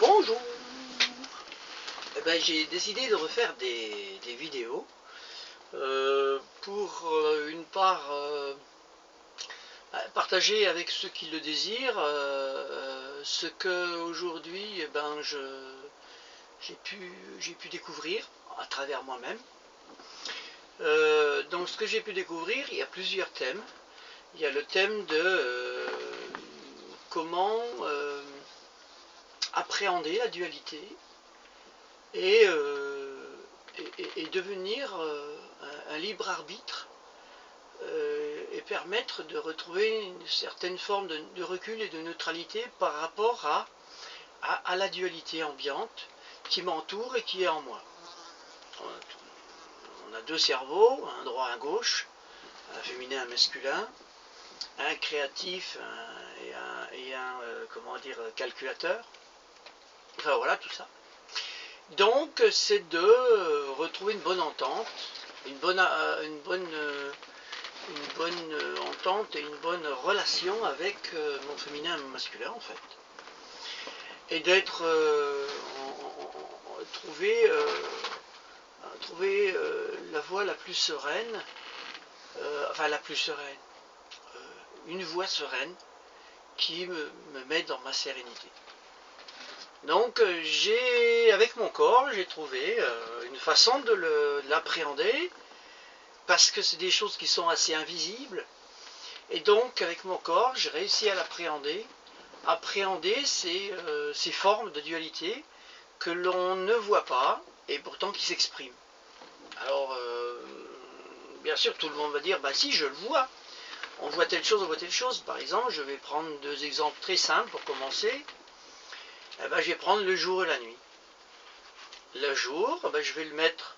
Bonjour. J'ai décidé de refaire des vidéos pour une part partager avec ceux qui le désirent ce que aujourd'hui j'ai pu découvrir à travers moi-même. Donc ce que j'ai pu découvrir, il y a plusieurs thèmes. Il y a le thème de comment appréhender la dualité et devenir un libre arbitre et permettre de retrouver une certaine forme de recul et de neutralité par rapport à la dualité ambiante qui m'entoure et qui est en moi. On a deux cerveaux, un droit, un gauche, un féminin, un masculin, un créatif et un calculateur. Enfin voilà, tout ça. Donc c'est de retrouver une bonne entente, une bonne entente et une bonne relation avec mon féminin et mon masculin en fait. Et d'être trouver la voie la plus sereine, une voie sereine qui me met dans ma sérénité. Donc avec mon corps, j'ai trouvé une façon de l'appréhender, parce que c'est des choses qui sont assez invisibles, et donc avec mon corps, j'ai réussi à l'appréhender, appréhender ces formes de dualité que l'on ne voit pas, et pourtant qui s'expriment. Alors, bien sûr, tout le monde va dire, bah si, je le vois, on voit telle chose, on voit telle chose. Par exemple, je vais prendre deux exemples très simples pour commencer. Je vais prendre le jour et la nuit. Le jour, je vais le mettre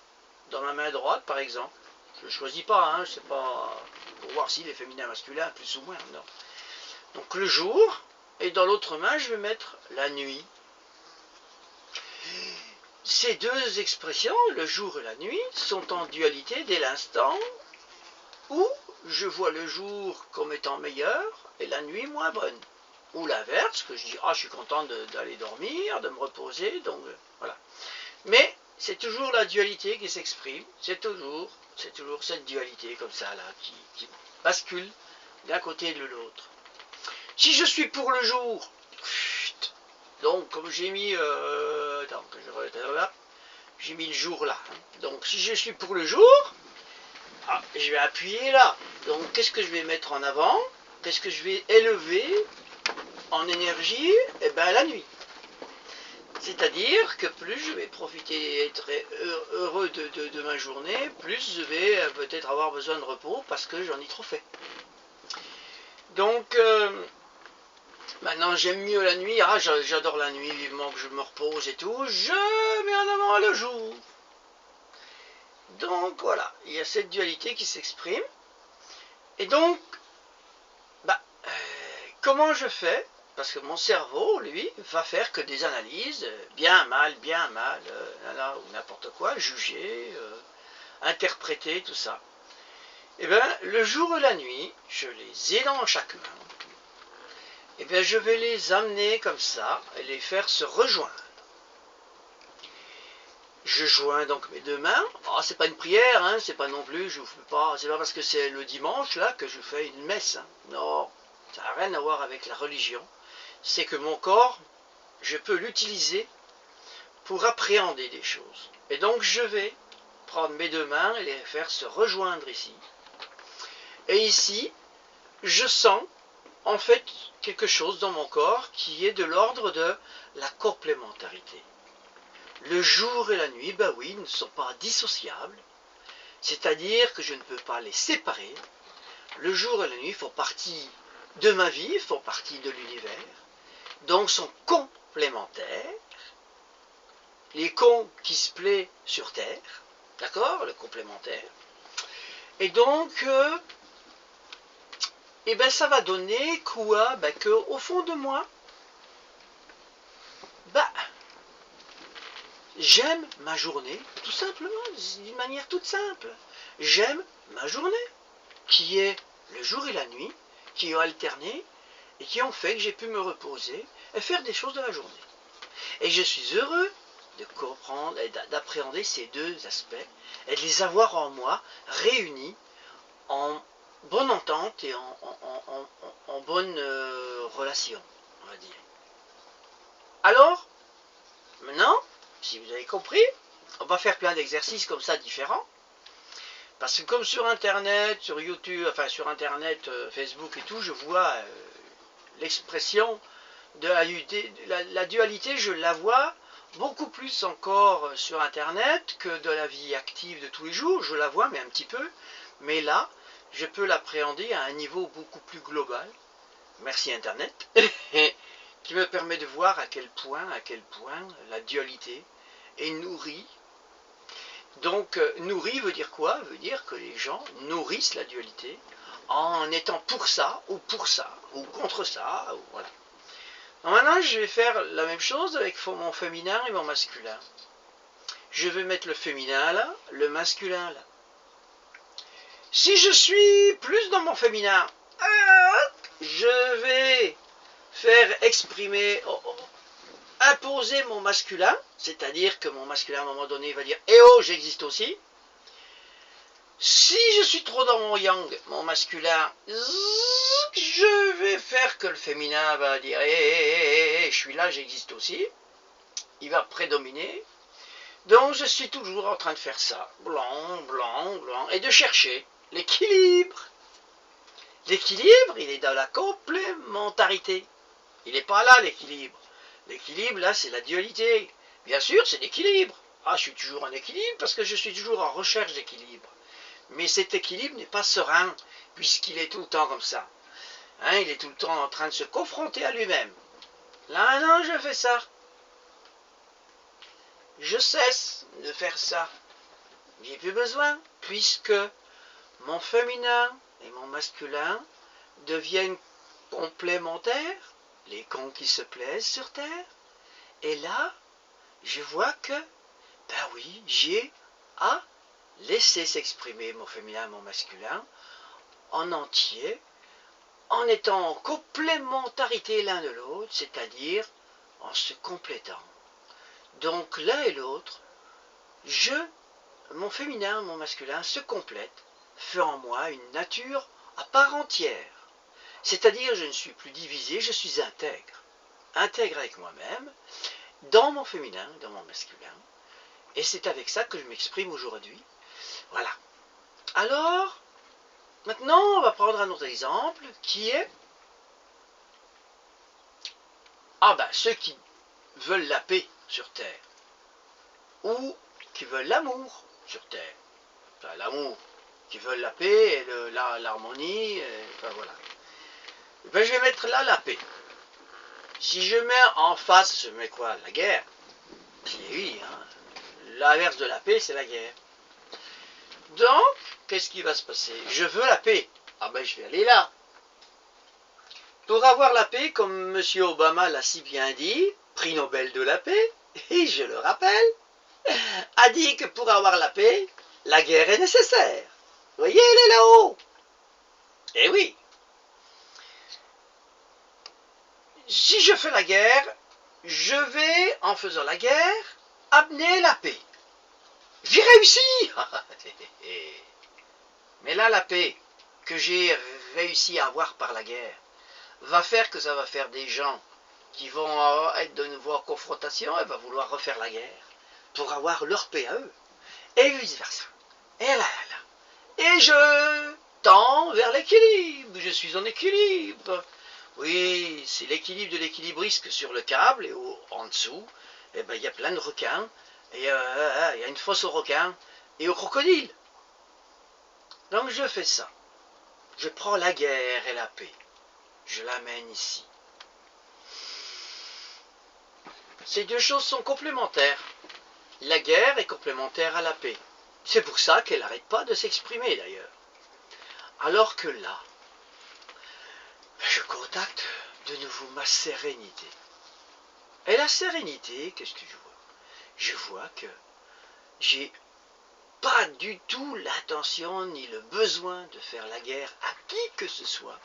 dans ma main droite, par exemple. Je ne choisis pas, hein, c'est pas pour voir s'il est féminin, masculin, plus ou moins, non. Donc le jour, et dans l'autre main, je vais mettre la nuit. Ces deux expressions, le jour et la nuit, sont en dualité dès l'instant où je vois le jour comme étant meilleur et la nuit moins bonne. Ou l'inverse, que je dis, je suis content d'aller dormir, de me reposer, donc voilà. Mais c'est toujours la dualité qui s'exprime, c'est toujours cette dualité comme ça, là, qui bascule d'un côté et de l'autre. Si je suis pour le jour, donc comme j'ai mis, j'ai mis le jour là, hein. Donc si je suis pour le jour, je vais appuyer là. Donc qu'est-ce que je vais mettre en avant? Qu'est-ce que je vais élever en énergie? La nuit. C'est-à-dire que plus je vais profiter, être heureux de ma journée, plus je vais peut-être avoir besoin de repos parce que j'en ai trop fait. Donc, maintenant j'aime mieux la nuit. J'adore la nuit, vivement que je me repose et tout. Je mets en avant le jour. Donc voilà, il y a cette dualité qui s'exprime. Et donc, comment je fais? Parce que mon cerveau, lui, va faire que des analyses, bien, mal, ou n'importe quoi, juger, interpréter, tout ça. Le jour et la nuit, je les ai dans chaque main. Je vais les amener comme ça, et les faire se rejoindre. Je joins donc mes deux mains. C'est pas une prière, hein, c'est pas non plus, c'est pas parce que c'est le dimanche, là, que je fais une messe. Hein. Non, ça n'a rien à voir avec la religion. C'est que mon corps, je peux l'utiliser pour appréhender des choses. Et donc je vais prendre mes deux mains et les faire se rejoindre ici. Et ici, je sens en fait quelque chose dans mon corps qui est de l'ordre de la complémentarité. Le jour et la nuit, oui, ne sont pas dissociables. C'est-à-dire que je ne peux pas les séparer. Le jour et la nuit font partie de ma vie, font partie de l'univers. Donc sont complémentaires, les cons qui se plaît sur Terre, d'accord, le complémentaire. Et donc, ça va donner quoi? Que au fond de moi, j'aime ma journée, tout simplement, d'une manière toute simple. J'aime ma journée, qui est le jour et la nuit, qui ont alterné, et qui ont fait que j'ai pu me reposer et faire des choses de la journée. Et je suis heureux de comprendre et d'appréhender ces deux aspects et de les avoir en moi réunis en bonne entente et en bonne relation, on va dire. Alors, maintenant, si vous avez compris, on va faire plein d'exercices comme ça différents. Parce que comme sur Internet, sur YouTube, enfin sur Internet, Facebook et tout, je vois l'expression de la dualité, je la vois beaucoup plus encore sur Internet que de la vie active de tous les jours. Je la vois, mais un petit peu. Mais là, je peux l'appréhender à un niveau beaucoup plus global. Merci Internet. Qui me permet de voir à quel point la dualité est nourrie. Donc, nourri veut dire quoi? Veut dire que les gens nourrissent la dualité en étant pour ça, ou contre ça, ou voilà. Donc maintenant, je vais faire la même chose avec mon féminin et mon masculin. Je vais mettre le féminin là, le masculin là. Si je suis plus dans mon féminin, je vais faire exprimer, imposer mon masculin, c'est-à-dire que mon masculin à un moment donné va dire « Eh oh, j'existe aussi ». Si je suis trop dans mon yang, mon masculin, je vais faire que le féminin va dire « je suis là, j'existe aussi ». Il va prédominer. Donc je suis toujours en train de faire ça, blanc, blanc, blanc, et de chercher l'équilibre. L'équilibre, il est dans la complémentarité. Il n'est pas là, l'équilibre. L'équilibre, là, c'est la dualité. Bien sûr, c'est l'équilibre. Ah, je suis toujours en équilibre parce que je suis toujours en recherche d'équilibre. Mais cet équilibre n'est pas serein, puisqu'il est tout le temps comme ça. Hein, il est tout le temps en train de se confronter à lui-même. Là, non, je fais ça. Je cesse de faire ça. J'ai plus besoin, puisque mon féminin et mon masculin deviennent complémentaires, les cons qui se plaisent sur Terre. Et là, je vois que, ben oui, j'ai à laisser s'exprimer mon féminin et mon masculin en entier, en étant en complémentarité l'un de l'autre, c'est-à-dire en se complétant. Donc l'un et l'autre, mon féminin, mon masculin se complètent, fait en moi une nature à part entière. C'est-à-dire je ne suis plus divisé, je suis intègre. Intègre avec moi-même, dans mon féminin, dans mon masculin. Et c'est avec ça que je m'exprime aujourd'hui. Voilà. Alors, maintenant, on va prendre un autre exemple qui est ceux qui veulent la paix sur Terre ou qui veulent l'amour sur Terre. Enfin, l'amour, qui veulent la paix et l'harmonie, enfin voilà. Ben, je vais mettre là la paix. Si je mets en face, je mets quoi? La guerre. Oui, hein. L'inverse de la paix, c'est la guerre. Donc, qu'est-ce qui va se passer? Je veux la paix. Ah ben, je vais aller là. Pour avoir la paix, comme M. Obama l'a si bien dit, prix Nobel de la paix, et je le rappelle, a dit que pour avoir la paix, la guerre est nécessaire. Vous voyez, elle est là-haut. Eh oui. Si je fais la guerre, je vais, en faisant la guerre, amener la paix. J'ai réussi. Mais là, la paix que j'ai réussi à avoir par la guerre va faire que ça va faire des gens qui vont être de nouveau en confrontation et vont vouloir refaire la guerre pour avoir leur paix à eux. Et vice versa. Et là, là, là. Et je tends vers l'équilibre. Je suis en équilibre. Oui, c'est l'équilibre de l'équilibriste sur le câble et en dessous, eh ben, il y a plein de requins. Et il y a une fosse aux requins et aux crocodiles. Donc je fais ça. Je prends la guerre et la paix. Je l'amène ici. Ces deux choses sont complémentaires. La guerre est complémentaire à la paix. C'est pour ça qu'elle n'arrête pas de s'exprimer d'ailleurs. Alors que là, je contacte de nouveau ma sérénité. Et la sérénité, qu'est-ce que je vois? Je vois que j'ai pas du tout l'intention ni le besoin de faire la guerre à qui que ce soit,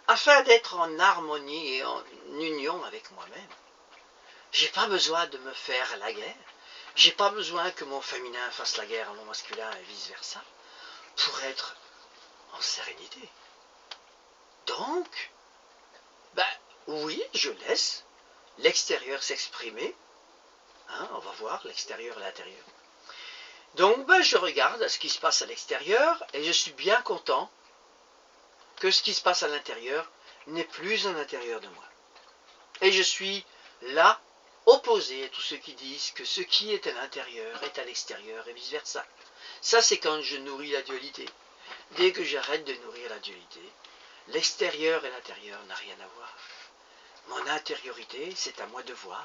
afin d'être en harmonie et en union avec moi-même. J'ai pas besoin de me faire la guerre. J'ai pas besoin que mon féminin fasse la guerre à mon masculin et vice versa pour être en sérénité. Donc, ben oui, je laisse l'extérieur s'exprimer. Hein, on va voir l'extérieur et l'intérieur. Donc, ben, je regarde ce qui se passe à l'extérieur et je suis bien content que ce qui se passe à l'intérieur n'est plus à l'intérieur de moi. Et je suis là, opposé à tous ceux qui disent que ce qui est à l'intérieur est à l'extérieur et vice versa. Ça, c'est quand je nourris la dualité. Dès que j'arrête de nourrir la dualité, l'extérieur et l'intérieur n'ont rien à voir. Mon intériorité, c'est à moi de voir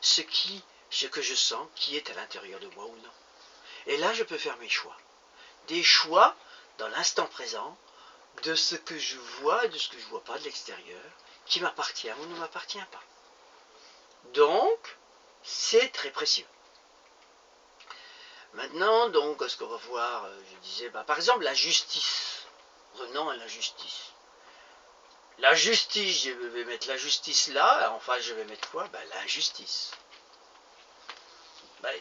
ce que je sens qui est à l'intérieur de moi ou non. Et là, je peux faire mes choix. Des choix dans l'instant présent de ce que je vois et de ce que je ne vois pas de l'extérieur, qui m'appartient ou ne m'appartient pas. Donc, c'est très précieux. Maintenant, donc, ce qu'on va voir, je disais, par exemple, la justice. Revenons à la justice. La justice, je vais mettre la justice là, enfin, je vais mettre quoi? L'injustice.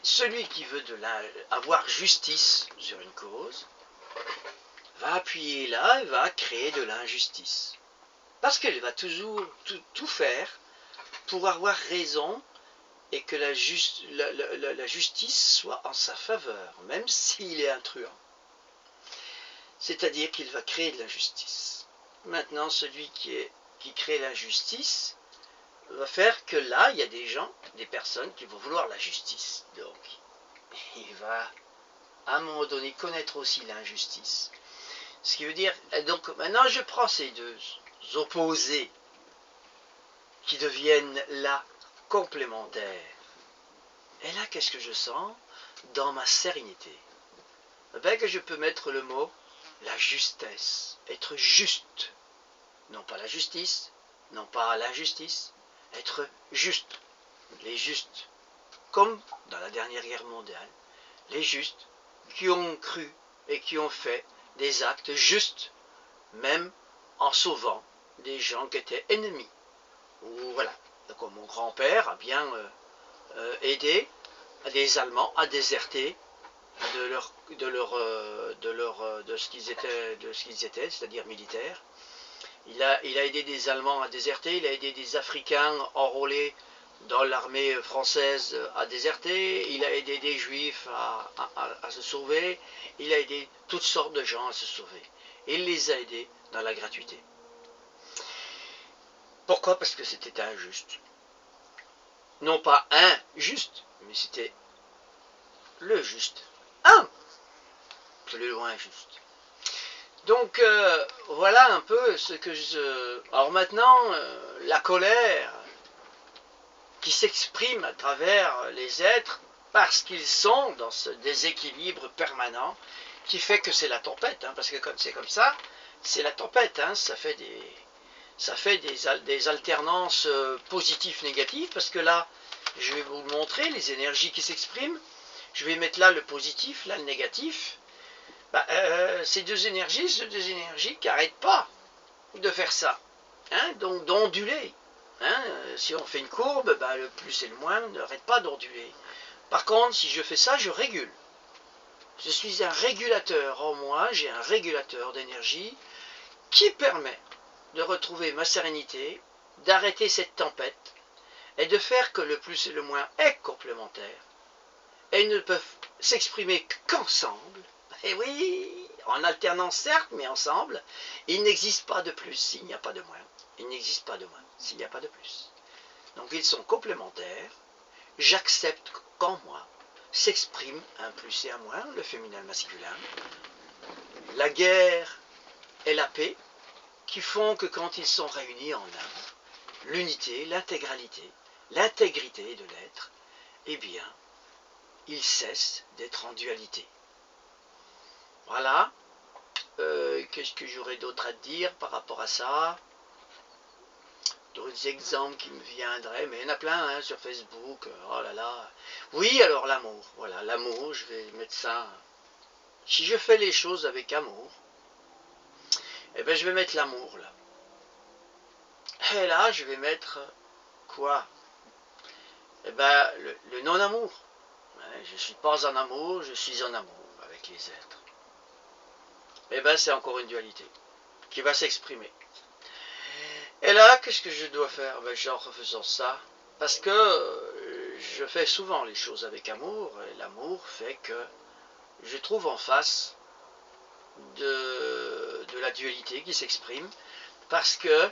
Celui qui veut avoir justice sur une cause, va appuyer là et va créer de l'injustice. Parce qu'elle va toujours tout faire pour avoir raison et que la justice soit en sa faveur, même s'il est un truand. C'est-à-dire qu'il va créer de l'injustice. Maintenant, celui qui crée l'injustice va faire que là, il y a des gens, des personnes qui vont vouloir la justice. Donc, il va, à un moment donné, connaître aussi l'injustice. Ce qui veut dire, donc maintenant je prends ces deux opposés qui deviennent là complémentaires. Et là, qu'est-ce que je sens dans ma sérénité? Que je peux mettre le mot la justesse, être juste. Non pas la justice, non pas l'injustice, être juste. Les justes, comme dans la dernière guerre mondiale, les justes qui ont cru et qui ont fait des actes justes, même en sauvant des gens qui étaient ennemis. Ou voilà, donc mon grand-père a bien aidé les Allemands à déserter de ce qu'ils étaient, c'est-à-dire militaires. Il a aidé des Allemands à déserter, il a aidé des Africains enrôlés dans l'armée française à déserter, il a aidé des Juifs à se sauver, il a aidé toutes sortes de gens à se sauver. Et il les a aidés dans la gratuité. Pourquoi? Parce que c'était injuste. Non pas un juste, mais c'était le juste. Un plus loin juste. Donc voilà un peu ce que je... Alors maintenant, la colère qui s'exprime à travers les êtres parce qu'ils sont dans ce déséquilibre permanent qui fait que c'est la tempête, hein, parce que comme c'est comme ça, c'est la tempête, hein, ça fait des alternances positives-négatives, parce que là, je vais vous montrer les énergies qui s'expriment, je vais mettre là le positif, là le négatif. Ces deux énergies qui n'arrêtent pas de faire ça, hein, donc d'onduler. Hein, si on fait une courbe, le plus et le moins n'arrêtent pas d'onduler. Par contre, si je fais ça, je régule. Je suis un régulateur en moi, j'ai un régulateur d'énergie qui permet de retrouver ma sérénité, d'arrêter cette tempête et de faire que le plus et le moins est complémentaire et ne peuvent s'exprimer qu'ensemble. Et oui, en alternance certes, mais ensemble, il n'existe pas de plus s'il n'y a pas de moins. Il n'existe pas de moins s'il n'y a pas de plus. Donc ils sont complémentaires. J'accepte qu'en moi s'exprime un plus et un moins, le féminin et le masculin, la guerre et la paix, qui font que quand ils sont réunis en un, l'unité, l'intégrité de l'être, eh bien, ils cessent d'être en dualité. Voilà. Qu'est-ce que j'aurais d'autre à dire par rapport à ça? D'autres exemples qui me viendraient, mais il y en a plein hein, sur Facebook. Oh là là. Oui, alors l'amour. Voilà, l'amour, je vais mettre ça. Si je fais les choses avec amour, eh bien je vais mettre l'amour là. Et là, je vais mettre quoi? Eh ben, le non-amour. Je ne suis pas en amour, je suis en amour avec les êtres. Eh ben, c'est encore une dualité qui va s'exprimer. Et là, qu'est-ce que je dois faire? Ben, en refaisant ça, parce que je fais souvent les choses avec amour, et l'amour fait que je trouve en face de la dualité qui s'exprime, parce que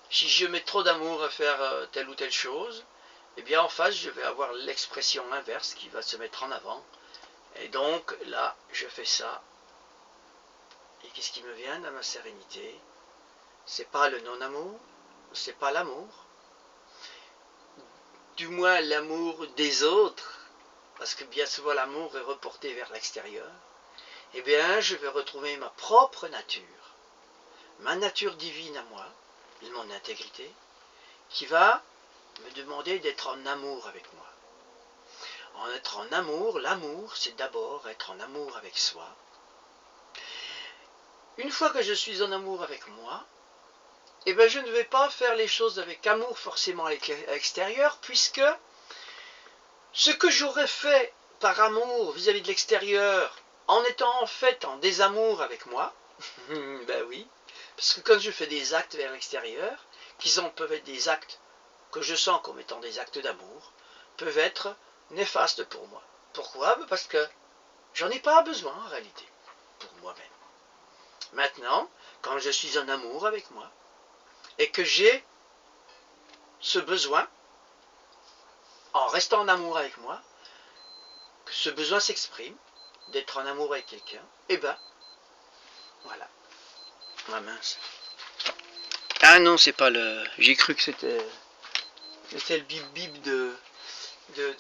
si je mets trop d'amour à faire telle ou telle chose, eh bien en face je vais avoir l'expression inverse qui va se mettre en avant, et donc là je fais ça, et qu'est-ce qui me vient dans ma sérénité? C'est pas le non-amour, c'est pas l'amour, du moins l'amour des autres, parce que bien souvent l'amour est reporté vers l'extérieur. Eh bien je vais retrouver ma propre nature, ma nature divine à moi, mon intégrité, qui va me demander d'être en amour avec moi. En être en amour, l'amour, c'est d'abord être en amour avec soi. Une fois que je suis en amour avec moi, eh bien je ne vais pas faire les choses avec amour forcément à l'extérieur, puisque ce que j'aurais fait par amour vis-à-vis de l'extérieur, en étant en fait en désamour avec moi, ben oui, parce que quand je fais des actes vers l'extérieur, qui peuvent être des actes que je sens comme étant des actes d'amour, peuvent être néfastes pour moi. Pourquoi? Parce que j'en ai pas besoin en réalité, pour moi-même. Maintenant, quand je suis en amour avec moi, et que j'ai ce besoin, en restant en amour avec moi, que ce besoin s'exprime, d'être en amour avec quelqu'un, et ben, voilà. Ah mince. Ah non, c'est pas le... J'ai cru que c'était le bip-bip de, de,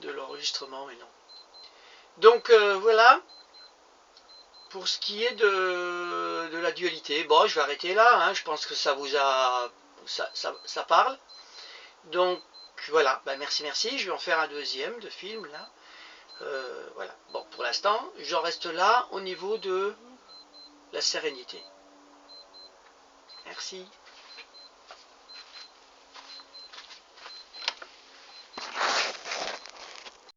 de l'enregistrement, mais non. Donc voilà, pour ce qui est de la dualité. Bon, je vais arrêter là, hein, je pense que ça vous a... ça parle. Donc voilà, ben merci, je vais en faire un deuxième de film là. Voilà, bon, pour l'instant, j'en reste là au niveau de la sérénité. Merci.